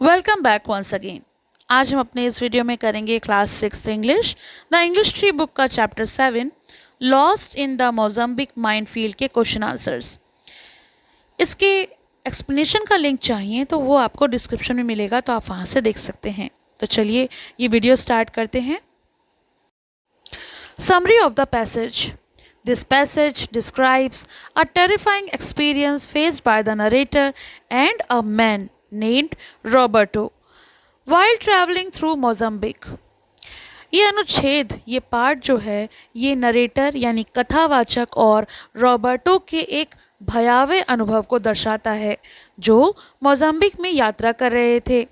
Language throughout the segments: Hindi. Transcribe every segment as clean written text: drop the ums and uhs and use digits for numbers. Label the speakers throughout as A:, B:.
A: Welcome back once again. आज हम अपने इस वीडियो में करेंगे class 6 English the English tree book का chapter 7 lost in the Mozambique minefield के क्वेश्चन आंसर्स। इसके एक्सप्लेनेशन का लिंक चाहिए तो वो आपको डिस्क्रिप्शन में मिलेगा, तो आप वहाँ से देख सकते हैं। तो चलिए ये वीडियो स्टार्ट करते हैं। Summary of the passage. This passage describes a terrifying experience faced by the narrator and a man named Roberto while traveling through Mozambique. ये अनुच्छेद, ये पार्ट जो है, ये नरेटर यानी कथावाचक और रॉबर्टो के एक भयावह अनुभव को दर्शाता है जो मोजाम्बिक में यात्रा कर रहे थे।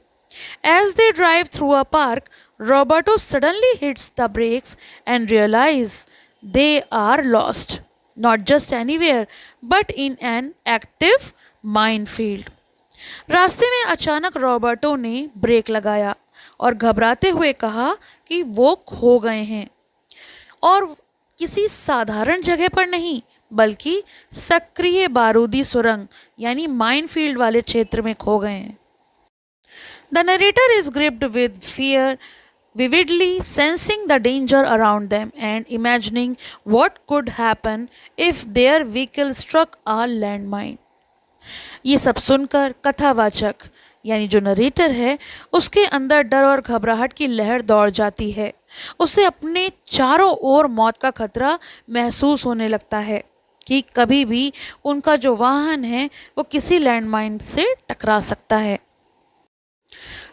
A: As they drive through a park, Roberto suddenly hits the brakes and realizes they are lost, not just anywhere, but in an active minefield. रास्ते में अचानक रॉबर्टो ने ब्रेक लगाया और घबराते हुए कहा कि वो खो गए हैं, और किसी साधारण जगह पर नहीं बल्कि सक्रिय बारूदी सुरंग यानी माइनफील्ड वाले क्षेत्र में खो गए हैं। The narrator is gripped with fear, vividly sensing the danger around them and imagining what could happen if their vehicle struck a landmine. ये सब सुनकर कथावाचक यानी जो नरेटर है उसके अंदर डर और घबराहट की लहर दौड़ जाती है। उसे अपने चारों ओर मौत का खतरा महसूस होने लगता है कि कभी भी उनका जो वाहन है वो किसी लैंडमाइन से टकरा सकता है।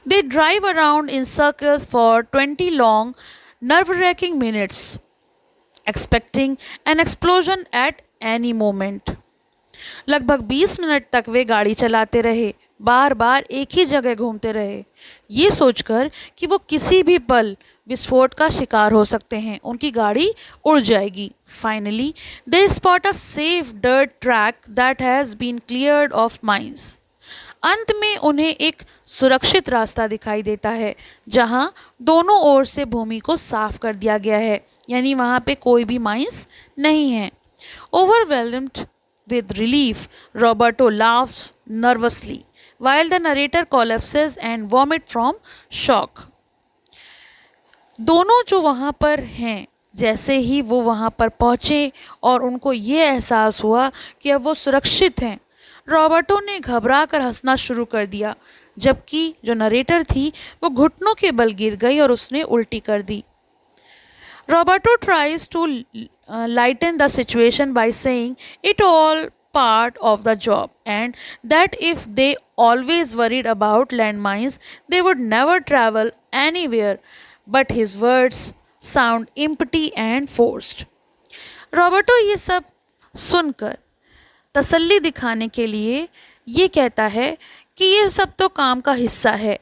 A: They drive around in circles for 20 long, nerve-wracking minutes, expecting an explosion at any moment. लगभग 20 मिनट तक वे गाड़ी चलाते रहे, बार बार एक ही जगह घूमते रहे, ये सोचकर कि वो किसी भी पल विस्फोट का शिकार हो सकते हैं, उनकी गाड़ी उड़ जाएगी। Finally, they spot a safe dirt track that has been cleared of mines. अंत में उन्हें एक सुरक्षित रास्ता दिखाई देता है जहां दोनों ओर से भूमि को साफ कर दिया गया है, यानी वहां पे कोई भी माइंस नहीं है। Overwhelmed with relief, Roberto laughs nervously while the narrator collapses and vomit from shock. दोनों जो वहाँ पर हैं, जैसे ही वो वहाँ पर पहुँचे और उनको ये एहसास हुआ कि अब वो सुरक्षित हैं, रॉबर्टो ने घबरा कर हंसना शुरू कर दिया, जबकि जो नरेटर थी वो घुटनों के बल गिर गई और उसने उल्टी कर दी। Roberto tries to lighten the situation by saying it all part of the job and that if they always worried about landmines they would never travel anywhere, but his words sound empty and forced. Roberto ये सब सुनकर तसल्ली दिखाने के लिए ये कहता है कि ये सब तो काम का हिस्सा है।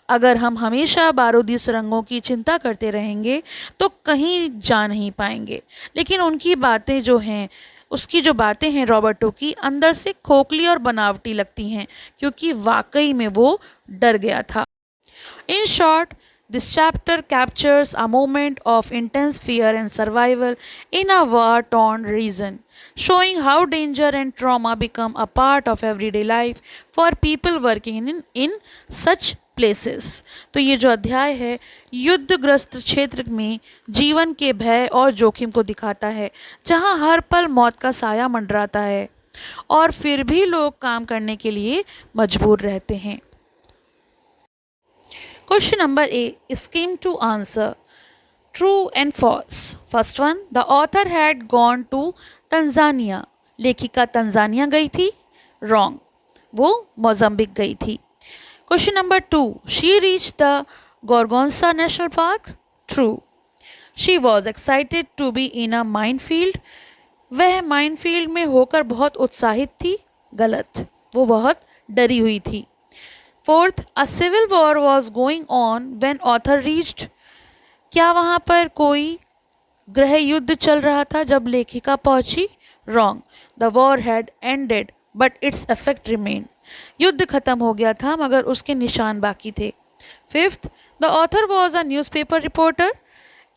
A: अगर हम हमेशा बारूदी सुरंगों की चिंता करते रहेंगे तो कहीं जा नहीं पाएंगे, लेकिन उनकी बातें जो हैं, उसकी जो बातें हैं रॉबर्टो की, अंदर से खोखली और बनावटी लगती हैं क्योंकि वाकई में वो डर गया था। In short, this chapter captures a moment of intense fear and survival in a war-torn region, showing how danger and trauma become a part of everyday life for people working in such places. तो ये जो अध्याय है युद्धग्रस्त क्षेत्र में जीवन के भय और जोखिम को दिखाता है, जहाँ हर पल मौत का साया मंडराता है और फिर भी लोग काम करने के लिए मजबूर रहते हैं। Question number A, scheme to answer. True and false. First one, the author had gone to Tanzania. लेखिका तंजानिया गई थी. Wrong. वो मोजाम्बिक गई थी. Question number 2, she reached the Gorgonza National Park. True. She was excited to be in a minefield. वह माइनफील्ड में होकर बहुत उत्साहित थी. गलत. वो बहुत डरी हुई थी. Fourth, a civil war was going on when author reached. क्या वहाँ पर कोई गृह युद्ध चल रहा था जब लेखिका पहुँची? Wrong. The war had ended, but its effect remained. युद्ध खत्म हो गया था मगर उसके निशान बाकी थे. Fifth, the author was a newspaper reporter.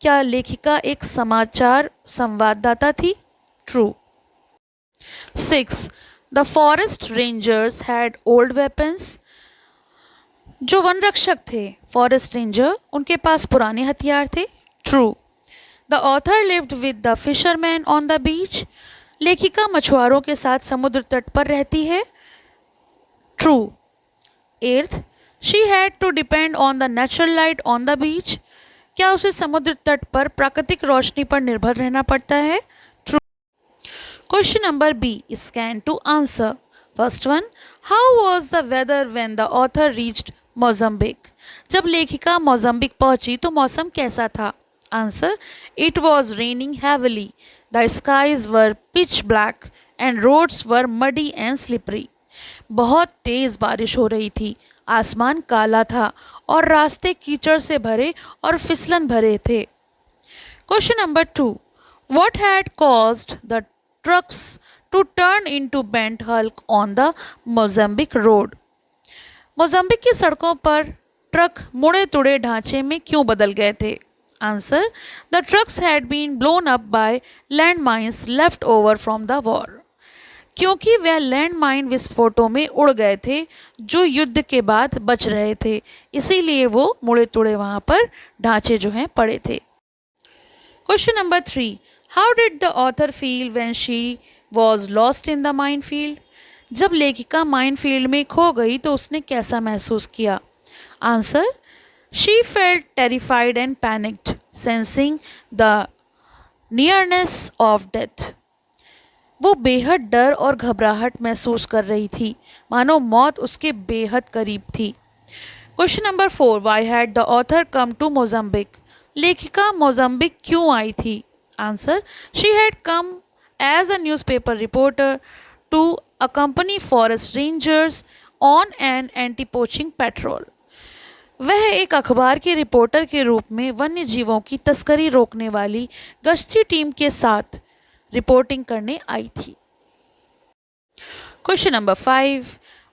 A: क्या लेखिका एक समाचार संवाददाता थी? True. Six, the forest rangers had old weapons. जो वन रक्षक थे फॉरेस्ट रेंजर उनके पास पुराने हथियार थे। True. The author lived with the fisherman on the beach. लेखिका मछुआरों के साथ समुद्र तट पर रहती है। ट्रू। एर्थ, she had to depend on the natural light on the beach. क्या उसे समुद्र तट पर प्राकृतिक रोशनी पर निर्भर रहना पड़ता है। True. Question number B, scan to answer. First one, how was the weather when the author reached Mozambique. जब लेखिका मोज़म्बिक पहुंची तो मौसम कैसा था। Answer, it was raining heavily, the skies were pitch black and roads were muddy and slippery. बहुत तेज बारिश हो रही थी, आसमान काला था और रास्ते कीचड़ से भरे और फिसलन भरे थे। Question number two, what had caused the trucks to turn into bent hulk on the Mozambique road. Mozambique की सड़कों पर ट्रक मुड़े तुड़े ढांचे में क्यों बदल गए थे। Answer, the trucks had been blown up by land mines left over from the war. क्योंकि वह लैंड माइन विस्फोटों में उड़ गए थे जो युद्ध के बाद बच रहे थे, इसीलिए वो मुड़े तुड़े वहाँ पर ढांचे जो हैं पड़े थे। Question number three, how did the author feel when she was lost in the mine field. जब लेखिका माइन फील्ड में खो गई तो उसने कैसा महसूस किया। Answer, she felt terrified and panicked sensing the nearness of death. वो बेहद डर और घबराहट महसूस कर रही थी, मानो मौत उसके बेहद करीब थी। Question number four, why had the author come to Mozambique. लेखिका मोज़म्बिक क्यों आई थी। Answer, she had come as a newspaper reporter to accompany forest rangers on an anti poaching patrol. वह एक अखबार के रिपोर्टर के रूप में वन्य जीवों की तस्करी रोकने वाली गश्ती टीम के साथ रिपोर्टिंग करने आई थी। Question number five,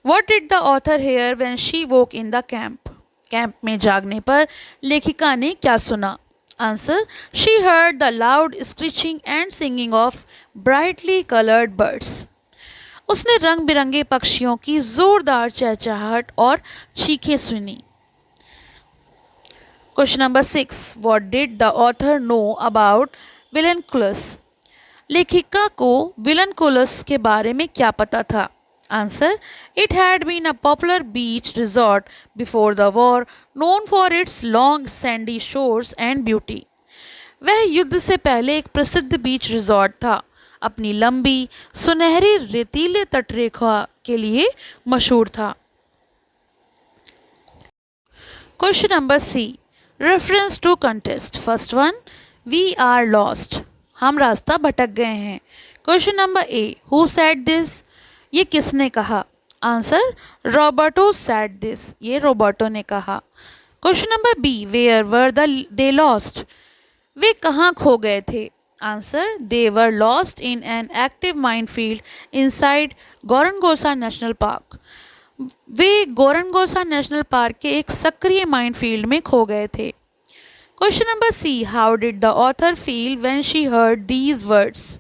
A: what did the author hear when she woke in the camp. Camp में जागने पर लेखिका ने क्या सुना। Answer, she heard the loud screeching and singing of brightly coloured birds. उसने रंग बिरंगे पक्षियों की जोरदार चहचहाहट और चीखें सुनी। Question number six, what did the author know about Vilanculos. लेखिका को विलेनकुलस के बारे में क्या पता था। Answer, it had been a popular beach resort before the war known for its long sandy shores and beauty. वह युद्ध से पहले एक प्रसिद्ध बीच रिजॉर्ट था, अपनी लंबी सुनहरी रेतीले तटरेखा के लिए मशहूर था। Question number C, reference to context. First one, we are lost, हम रास्ता भटक गए हैं। Question number A, who said this, ये किसने कहा। आंसर, रॉबर्टो सेड दिस, ये रॉबर्टो ने कहा। Question number B, where were they lost, वे कहाँ खो गए थे। Answer, they were lost in an active minefield inside Gorongosa national park. वे गोरनगोसा नेशनल पार्क के एक सक्रिय माइन फील्ड में खो गए थे। Question number C, how did the author feel when she heard these words.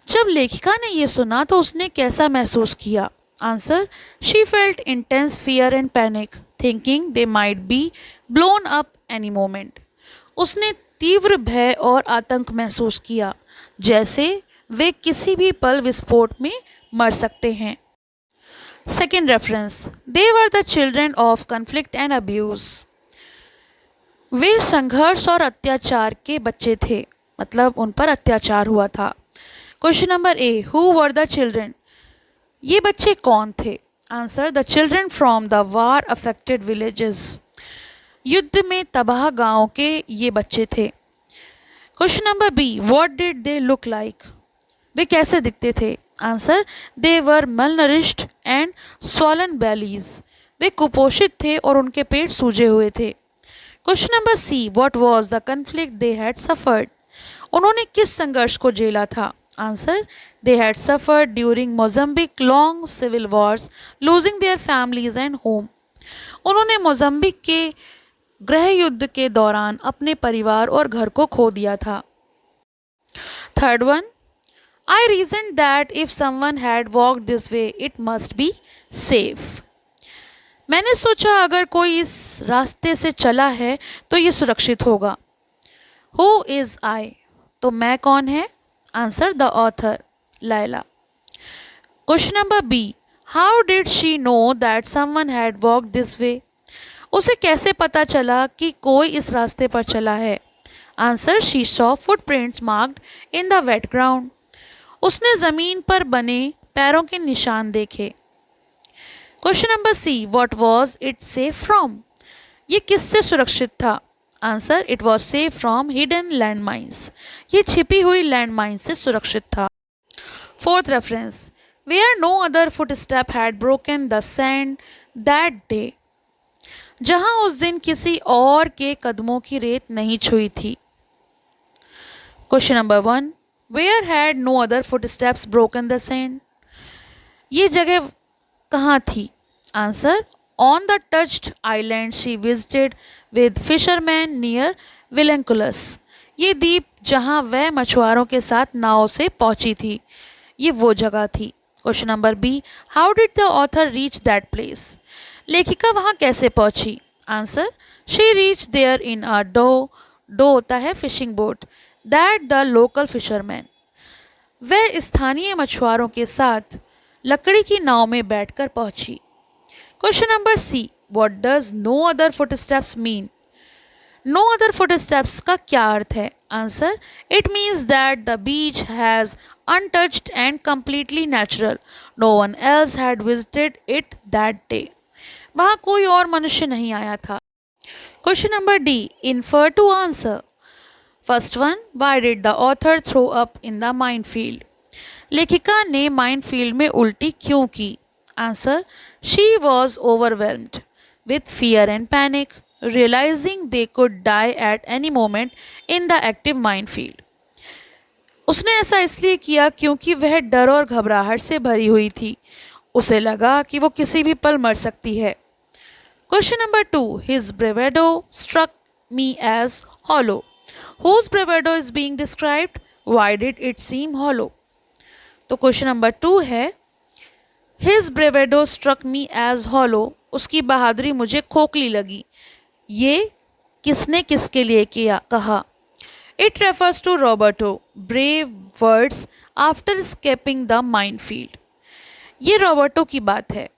A: जब लेखिका ने ये सुना तो उसने कैसा महसूस किया। Answer, she felt intense fear and panic thinking they might be blown up any moment. उसने तीव्र भय और आतंक महसूस किया, जैसे वे किसी भी पल विस्फोट में मर सकते हैं। Second reference, they were the children of conflict and abuse. वे संघर्ष और अत्याचार के बच्चे थे, मतलब उन पर अत्याचार हुआ था। Question number A, who were the children, ये बच्चे कौन थे। Answer, the children from the war affected villages, युद्ध में तबाह गांवों के ये बच्चे थे। Question number B, what did they look like, वे कैसे दिखते थे। Answer, they were malnourished and swollen bellies, वे कुपोषित थे और उनके पेट सूजे हुए थे। Question number C, what was the conflict they had suffered, उन्होंने किस संघर्ष को झेला था। Answer, they had suffered during Mozambique long civil wars losing their families and home. उन्होंने मोज़म्बिक के गृह युद्ध के दौरान अपने परिवार और घर को खो दिया था। Third one, I reason that if someone had walked this way it must be safe. मैंने सोचा अगर कोई इस रास्ते से चला है तो ये सुरक्षित होगा। Who is I? तो मैं कौन है? Answer the author, Laila. Question number B, how did she know that someone had walk this way? उसे कैसे पता चला कि कोई इस रास्ते पर चला है? Answer, she saw footprints marked in the wet ground. उसने ज़मीन पर बने पैरों के निशान देखे। Question number C, what was it safe from? ये किससे सुरक्षित था? Answer, it was safe from hidden land mines. ये छिपी हुई लैंड माइन्स से सुरक्षित था। Fourth reference, where no other footstep had broken the sand that day. जहां उस दिन किसी और के कदमों की रेत नहीं छुई थी। Question number 1, where had no other footsteps broken the sand? ये जगह कहाँ थी? Answer, on the touched island she visited with fisherman near Vilanculos. ये द्वीप जहाँ वह मछुआरों के साथ नाव से पहुंची थी, ये वो जगह थी। Question number B, how did the author reach that place? लेखिका वहाँ कैसे पहुंची? Answer, she reach there in a dhow. Dhow होता है fishing boat. That the local fisherman. वह स्थानीय मछुआरों के साथ लकड़ी की नाव में बैठकर पहुंची। Question number C, what does no other footsteps mean? No other footsteps का क्या अर्थ है? Answer, it means that the beach has untouched and completely natural. No one else had visited it that day. वहाँ कोई और मनुष्य नहीं आया था। Question number D, infer to answer. First one, why did the author throw up in the minefield? लेखिका ने माइनफील्ड में उल्टी क्यों की? Answer, she was overwhelmed with fear and panic, realising they could die at any moment in the active minefield. उसने ऐसा इसलिए किया क्योंकि वह डर और घबराहट से भरी हुई थी। उसे लगा कि वो किसी भी पल मर सकती है। Question number 2, his bravado struck me as hollow. Whose bravado is being described? Why did it seem hollow? तो क्वेश्चन नंबर 2 है, His bravado struck me as hollow. उसकी बहादुरी मुझे खोखली लगी। ये किसने किसके लिए किया कहा? It refers to Roberto. Brave words after escaping the minefield. ये रॉबर्टो की बात है।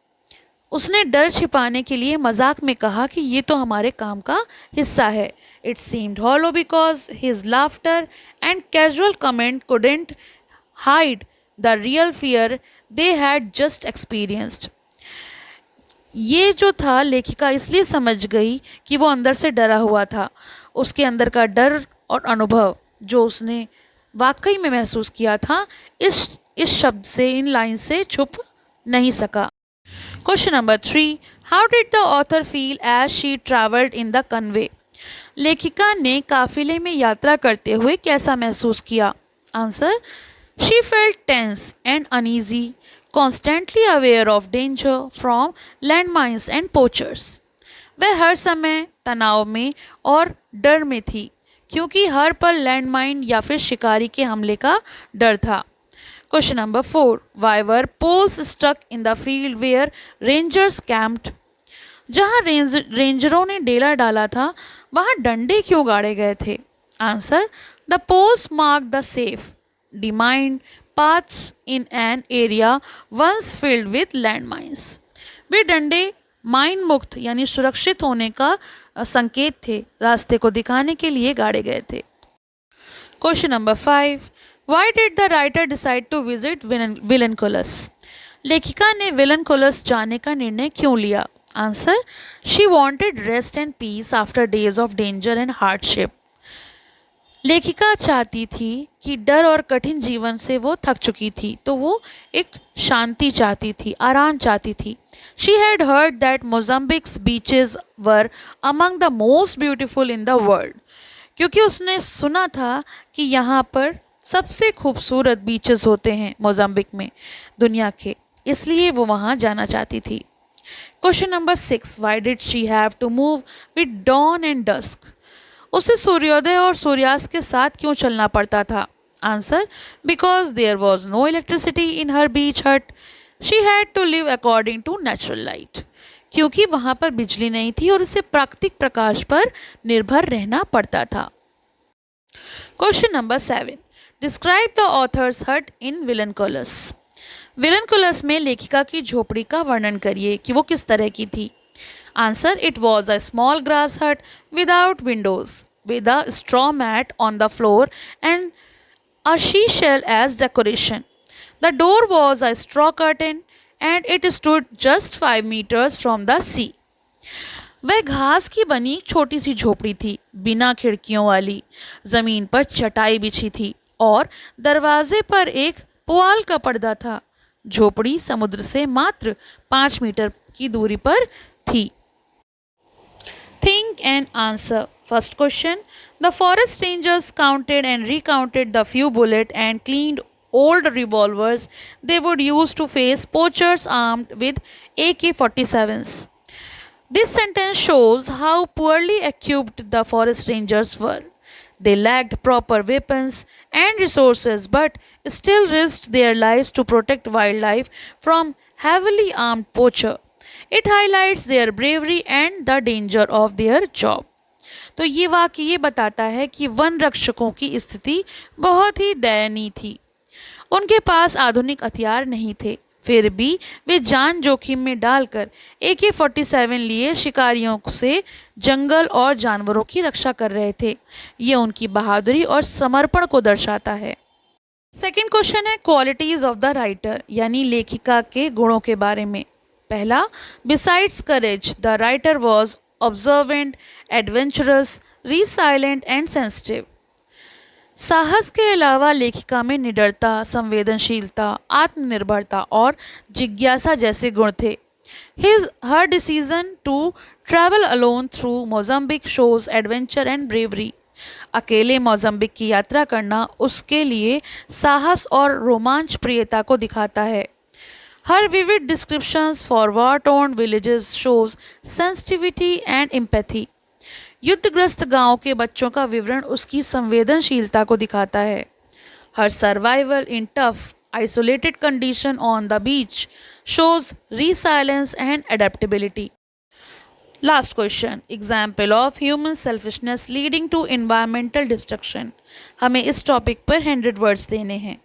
A: उसने डर छिपाने के लिए मजाक में कहा कि ये तो हमारे काम का हिस्सा है। It seemed hollow because his laughter and casual comment couldn't hide the real fear they had just experienced. ये जो था लेखिका इसलिए समझ गई कि वो अंदर से डरा हुआ था। उसके अंदर का डर और अनुभव जो उसने वाकई में महसूस किया था, इस शब्द से, इन लाइन से छुप नहीं सका। Question number 3, how did the author feel as she travelled in the convoy? लेखिका ने काफिले में यात्रा करते हुए कैसा महसूस किया? Answer, she felt tense and uneasy, constantly aware of danger from landmines and poachers. वह हर समय तनाव में और डर में थी क्योंकि हर पल लैंडमाइन या फिर शिकारी के हमले का डर था। Question number 4, why were poles stuck in the field where rangers camped? जहाँ रेंजरों ने डेरा डाला था वहाँ डंडे क्यों गाड़े गए थे? Answer, the poles mark the safe demined paths in an area once filled with land mines. वे डंडे माइन मुक्त यानी सुरक्षित होने का संकेत थे, रास्ते को दिखाने के लिए गाड़े गए थे। Question number 5, why did the writer decide to visit Vilanculos? लेखिका ने विलेनकुलस जाने का निर्णय क्यों लिया? Answer, she wanted rest and peace after days of danger and hardship. लेखिका चाहती थी कि डर और कठिन जीवन से वो थक चुकी थी, तो वो एक शांति चाहती थी, आराम चाहती थी। She had heard that Mozambique's beaches were among the most beautiful in the world. क्योंकि उसने सुना था कि यहाँ पर सबसे खूबसूरत बीचेस होते हैं मोजाम्बिक में दुनिया के, इसलिए वो वहाँ जाना चाहती थी। Question number 6, why did she have to move with dawn and dusk? उसे सूर्योदय और सूर्यास्त के साथ क्यों चलना पड़ता था? Answer, because there was no electricity in her beach hut, she had to live according to natural light. क्योंकि वहाँ पर बिजली नहीं थी और उसे प्राकृतिक प्रकाश पर निर्भर रहना पड़ता था। Question number 7, describe the author's हट इन विलनकुलस। विलनकुलस में लेखिका की झोपड़ी का वर्णन करिए कि वो किस तरह की थी। Answer, it was a small grass hut without windows with a straw mat on the floor and a seashell as decoration. The door was a straw curtain and it stood just 5 meters from the sea. वह घास की बनी छोटी सी झोपड़ी थी, बिना खिड़कियों वाली। जमीन पर चटाई बिछी थी और दरवाजे पर एक पुआल का पर्दा था। झोपड़ी समुद्र से मात्र 5 मीटर की दूरी पर थी। Think and answer. First question. The forest rangers counted and recounted the few bullets and cleaned old revolvers they would use to face poachers armed with AK-47s. This sentence shows how poorly equipped the forest rangers were. They lacked proper weapons and resources but still risked their lives to protect wildlife from heavily armed poachers. It highlights their bravery and the danger of their job. तो ये वाक्य ये बताता है कि वन रक्षकों की स्थिति बहुत ही दयनीय थी। उनके पास आधुनिक हथियार नहीं थे, फिर भी वे जान जोखिम में डालकर AK-47 लिए शिकारियों से जंगल और जानवरों की रक्षा कर रहे थे। ये उनकी बहादुरी और समर्पण को दर्शाता है। सेकंड क्वेश्चन है क्वालिटीज ऑफ द राइटर, यानी लेखिका के गुणों के बारे में। पहला, besides courage the writer was observant, adventurous, resilient and sensitive. साहस के अलावा लेखिका में निडरता, संवेदनशीलता, आत्मनिर्भरता और जिज्ञासा जैसे गुण थे। Her decision to travel alone through Mozambique shows adventure and bravery. अकेले मोजाम्बिक की यात्रा करना उसके लिए साहस और रोमांच प्रियता को दिखाता है। Her vivid descriptions for war-torn villages shows sensitivity and empathy. युद्धग्रस्त गांव के बच्चों का विवरण उसकी संवेदनशीलता को दिखाता है। Her survival in tough, isolated condition on the beach shows resilience and adaptability. Last question. Example of human selfishness leading to environmental destruction. हमें इस टॉपिक पर 100 words देने हैं।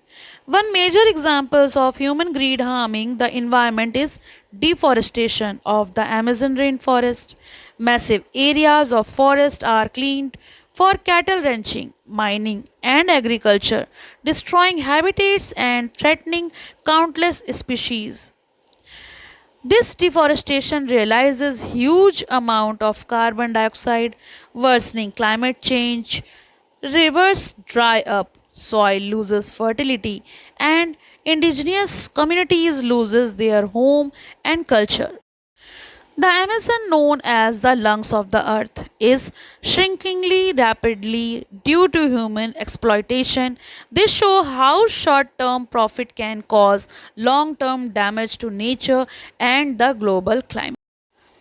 A: One major examples of human greed harming the environment is deforestation of the Amazon rainforest. Massive areas of forest are cleaned for cattle ranching, mining, and agriculture, destroying habitats and threatening countless species. This deforestation realizes huge amount of carbon dioxide, worsening climate change, rivers dry up, soil loses fertility, and indigenous communities loses their home and culture. The Amazon, known as the lungs of the earth, is shrinkingly rapidly due to human exploitation. This shows how short-term profit can cause long-term damage to nature and the global climate.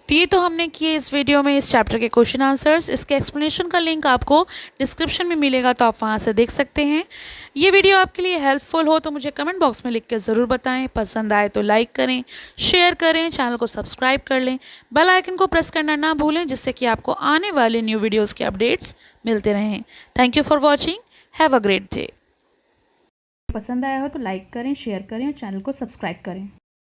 A: तो ये तो हमने किए इस वीडियो में इस चैप्टर के क्वेश्चन आंसर्स। इसके एक्सप्लेनेशन का लिंक आपको डिस्क्रिप्शन में मिलेगा, तो आप वहाँ से देख सकते हैं। ये वीडियो आपके लिए हेल्पफुल हो तो मुझे कमेंट बॉक्स में लिख कर ज़रूर बताएं। पसंद आए तो लाइक करें, शेयर करें, चैनल को सब्सक्राइब कर लें, बेल आइकन को प्रेस करना ना भूलें, जिससे कि आपको आने वाले न्यू वीडियोज़ के अपडेट्स मिलते रहें। Thank you for watching, have a great day.
B: पसंद आया हो तो लाइक करें, शेयर करें और चैनल को सब्सक्राइब करें।